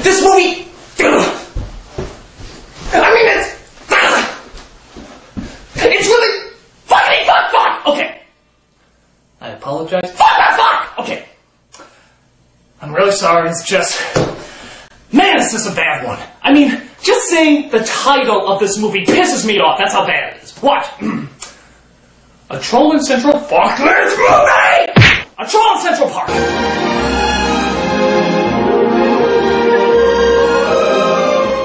This movie... I mean, it's really fucking fuck! Okay. I apologize. Fuck! Okay. I'm really sorry, it's just... Man, is this a bad one. I mean, just saying the title of this movie pisses me off. That's how bad it is. What? A Troll in Central Park? This movie! A Troll in Central Park!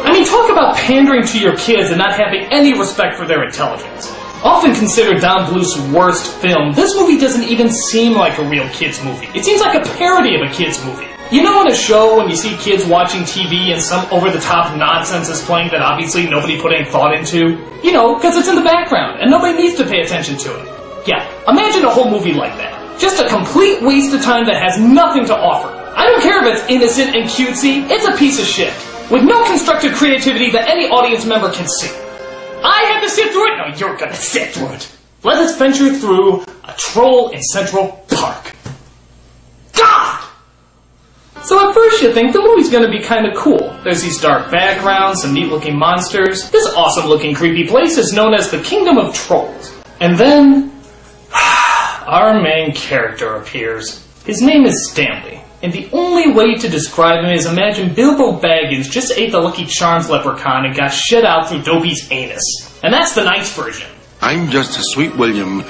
I mean, talk about pandering to your kids and not having any respect for their intelligence. Often considered Don Bluth's worst film, this movie doesn't even seem like a real kid's movie. It seems like a parody of a kid's movie. You know in a show when you see kids watching TV and some over-the-top nonsense is playing that obviously nobody put any thought into? You know, because it's in the background and nobody needs to pay attention to it. Yeah, imagine a whole movie like that. Just a complete waste of time that has nothing to offer. I don't care if it's innocent and cutesy, it's a piece of shit. With no constructive creativity that any audience member can see. I have to sit through it? No, you're gonna sit through it. Let us venture through A Troll in Central Park. God! So at first you think the movie's gonna be kinda cool. There's these dark backgrounds, some neat-looking monsters. This awesome-looking creepy place is known as the Kingdom of Trolls. And then... our main character appears. His name is Stanley. And the only way to describe him is imagine Bilbo Baggins just ate the Lucky Charms leprechaun and got shit out through Dopey's anus. And that's the nice version. I'm just a sweet William,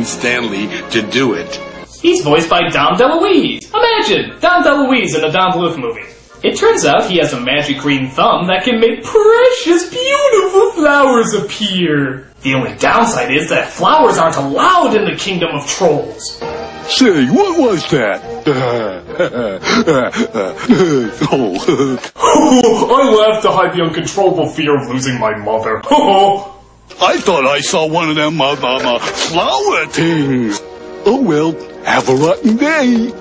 Stanley, to do it. He's voiced by Don DeLuise. Imagine, Don DeLuise in a Don Bluth movie. It turns out he has a magic green thumb that can make precious, beautiful flowers appear. The only downside is that flowers aren't allowed in the Kingdom of Trolls. Say, what was that? I laughed to hide the uncontrollable fear of losing my mother. I thought I saw one of them flower things. Oh well, have a rotten day.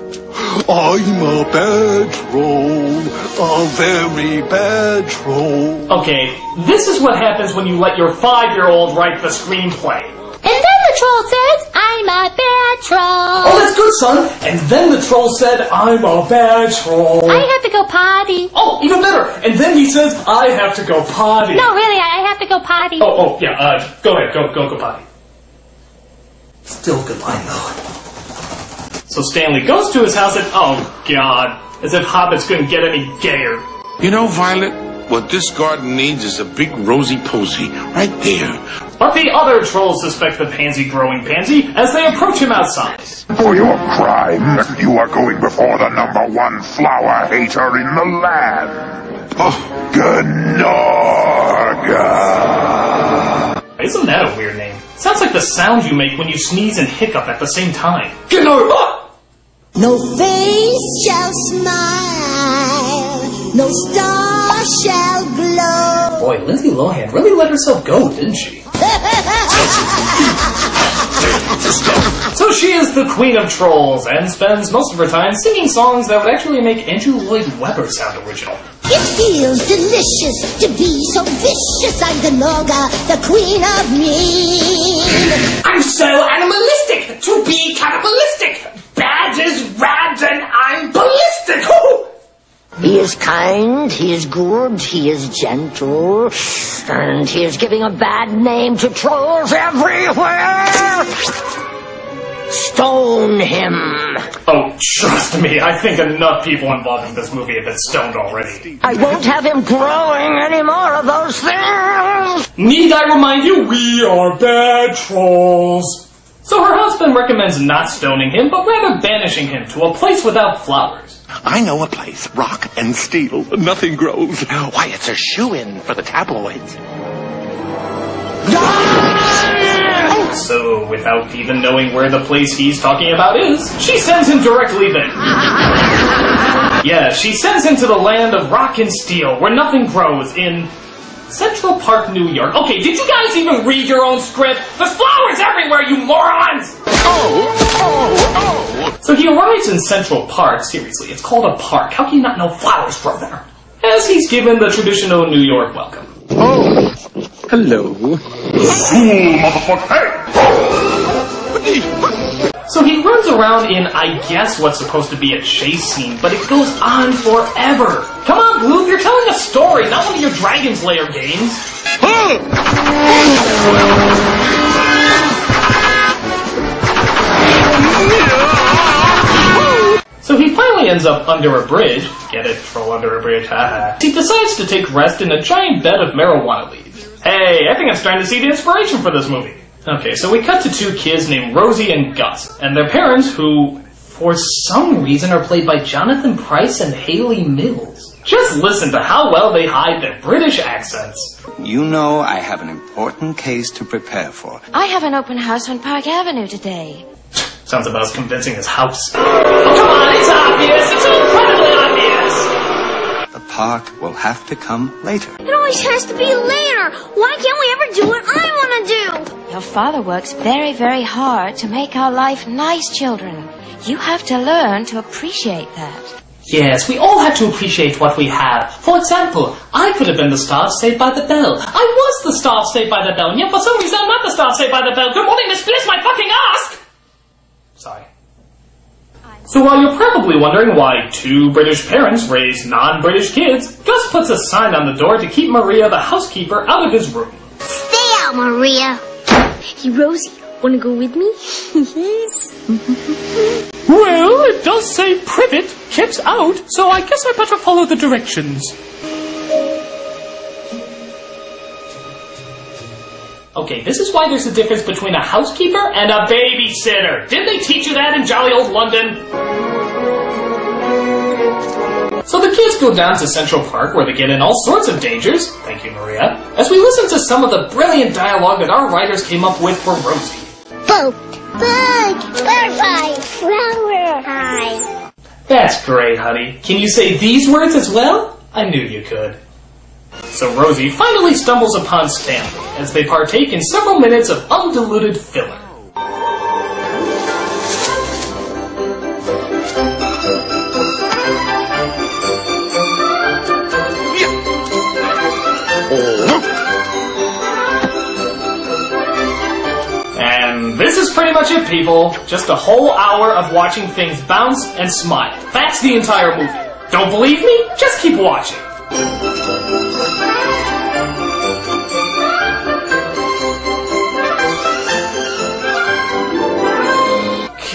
I'm a bad troll, a very bad troll. Okay, this is what happens when you let your 5-year-old write the screenplay. And then the troll says, I'm a bad troll. Oh, that's good, son. And then the troll said, I'm a bad troll. I have to go potty. Oh, even better. And then he says, I have to go potty. No, really, I have to go potty. Oh, yeah, go ahead, go potty. Still a good line, though. So Stanley goes to his house and, oh, God, as if hobbits couldn't get any gayer. You know, Violet, what this garden needs is a big rosy posy right there. But the other trolls suspect the pansy-growing pansy as they approach him outside. For your crime, you are going before the #1 flower hater in the land. Oh, Gnorga. Isn't that a weird name? Sounds like the sound you make when you sneeze and hiccup at the same time. Gnorga! No face shall smile, no star shall glow. Boy, Lindsay Lohan really let herself go, didn't she? So she is the queen of trolls and spends most of her time singing songs that would actually make Andrew Lloyd Webber sound original. It feels delicious to be so vicious. I'm the Gnorga, the queen of mean. I'm so animalistic to be cannibalistic. Bad is rad and I'm ballistic. He is kind, he is good, he is gentle, and he is giving a bad name to trolls everywhere! Stone him! Oh, trust me, I think enough people involved in this movie have been stoned already. I won't have him growing any more of those things! Need I remind you, we are bad trolls. So her husband recommends not stoning him, but rather banishing him to a place without flowers. I know a place, rock and steel, nothing grows. Why, it's a shoo-in for the tabloids. So, without even knowing where the place he's talking about is, she sends him directly there. Yeah, she sends him to the land of rock and steel, where nothing grows, in Central Park, New York. Okay, did you guys even read your own script? There's flowers everywhere, you morons! So he arrives in Central Park. Seriously, it's called a park. How can you not know flowers grow there? As he's given the traditional New York welcome. Oh, hello. Fool, motherfucker! Hey! So he runs around in, I guess, what's supposed to be a chase scene, but it goes on forever. Come on, Bluth, you're telling a story, not one of your Dragon Slayer games. So he finally ends up under a bridge. Get it? Troll under a bridge, haha. He decides to take rest in a giant bed of marijuana leaves. Hey, I think I'm starting to see the inspiration for this movie. Okay, so we cut to two kids named Rosie and Gus, and their parents who, for some reason, are played by Jonathan Pryce and Hayley Mills. Just listen to how well they hide their British accents. You know I have an important case to prepare for. I have an open house on Park Avenue today. Sounds about as convincing as House. Oh, come on, it's obvious! It's so incredibly obvious! The park will have to come later. It always has to be later. Why can't we ever do what I want to do? Your father works very, very hard to make our life nice, children. You have to learn to appreciate that. Yes, we all have to appreciate what we have. For example, I could have been the star of Saved by the Bell. I was the star of Saved by the Bell, and yet for some reason I'm not the star of Saved by the Bell. Good morning, Miss Bliss, my fucking ask! Sorry. So while you're probably wondering why two British parents raise non-British kids, Gus puts a sign on the door to keep Maria, the housekeeper, out of his room. Stay out, Maria. Hey, Rosie, wanna go with me? Yes. Well, it does say privet, kept out, so I guess I better follow the directions. Okay, this is why there's a difference between a housekeeper and a babysitter. Didn't they teach you that in jolly old London? So the kids go down to Central Park where they get in all sorts of dangers, thank you Maria, as we listen to some of the brilliant dialogue that our writers came up with for Rosie. Boat, bug, butterfly, flower, high. That's great, honey. Can you say these words as well? I knew you could. So Rosie finally stumbles upon Stanley as they partake in several minutes of undiluted filler. And this is pretty much it, people. Just a whole hour of watching things bounce and smile. That's the entire movie. Don't believe me? Just keep watching.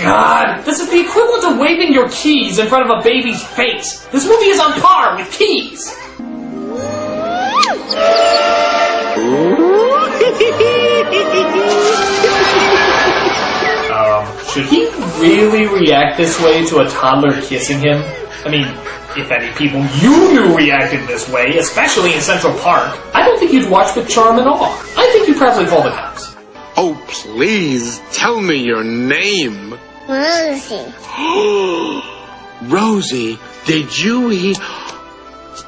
God, this is the equivalent of waving your keys in front of a baby's face. This movie is on par with Keys. Should he really react this way to a toddler kissing him? I mean, if any people you knew reacted this way, especially in Central Park, I don't think you'd watch with charm at all. I think you'd probably call the cops. Oh, please, tell me your name. Rosie. Rosie, did you eat...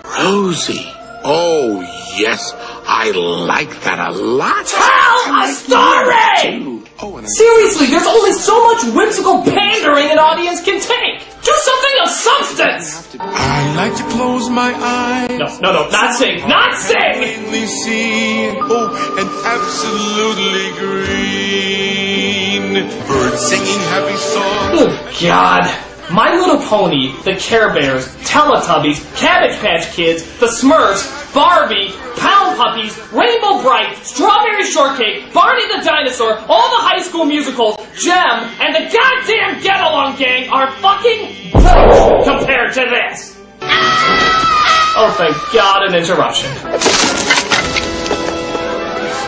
Rosie. Oh, yes, I like that a lot. Tell a story! Seriously, there's only so much whimsical pandering an audience can take. Do something of substance! I like to close my eyes. No, not sing, not sing! Plainly see, and absolutely green. Birds singing happy songs. Good God. My Little Pony, the Care Bears, Teletubbies, Cabbage Patch Kids, the Smurfs, Barbie, Pound Puppies, Rainbow Bright, Strawberry Shortcake, Barney the Dinosaur, all the High School Musicals, Gem, and the goddamn Get Along Gang are fucking bullshit compared to this. Oh, thank God, an interruption.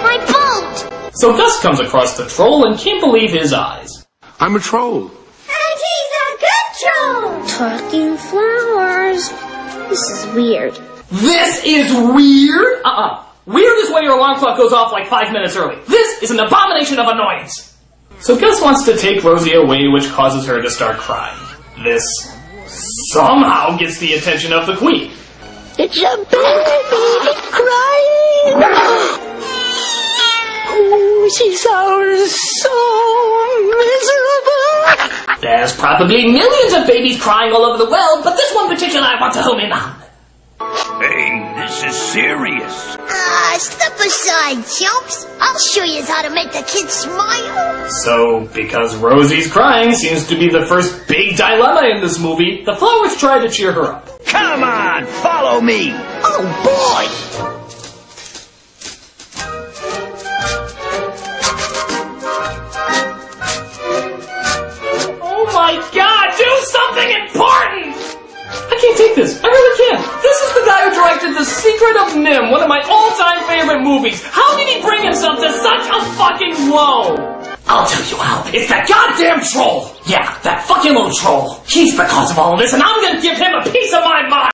My boat! So Gus comes across the troll and can't believe his eyes. I'm a troll. And he's a good troll! Talking flowers. This is weird. This is weird? Weird is when your alarm clock goes off like 5 minutes early. This is an abomination of annoyance. So Gus wants to take Rosie away, which causes her to start crying. This somehow gets the attention of the Queen. It's a baby crying. Oh, she sounds so miserable. There's probably millions of babies crying all over the world, but this one particular I want to home in on. Hey, this This is serious. Step aside, chumps. I'll show you how to make the kids smile. So, because Rosie's crying seems to be the first big dilemma in this movie, the flowers try to cheer her up. Come on, follow me. Oh, boy. Oh my God, do something important! I can't take this. I really can't. This is the guy who directed The Secret of Nim, one of my all-time favorite movies. How did he bring himself to such a fucking low? I'll tell you how. It's that goddamn troll. Yeah, that fucking little troll. He's the cause of all of this, and I'm gonna give him a piece of my mind.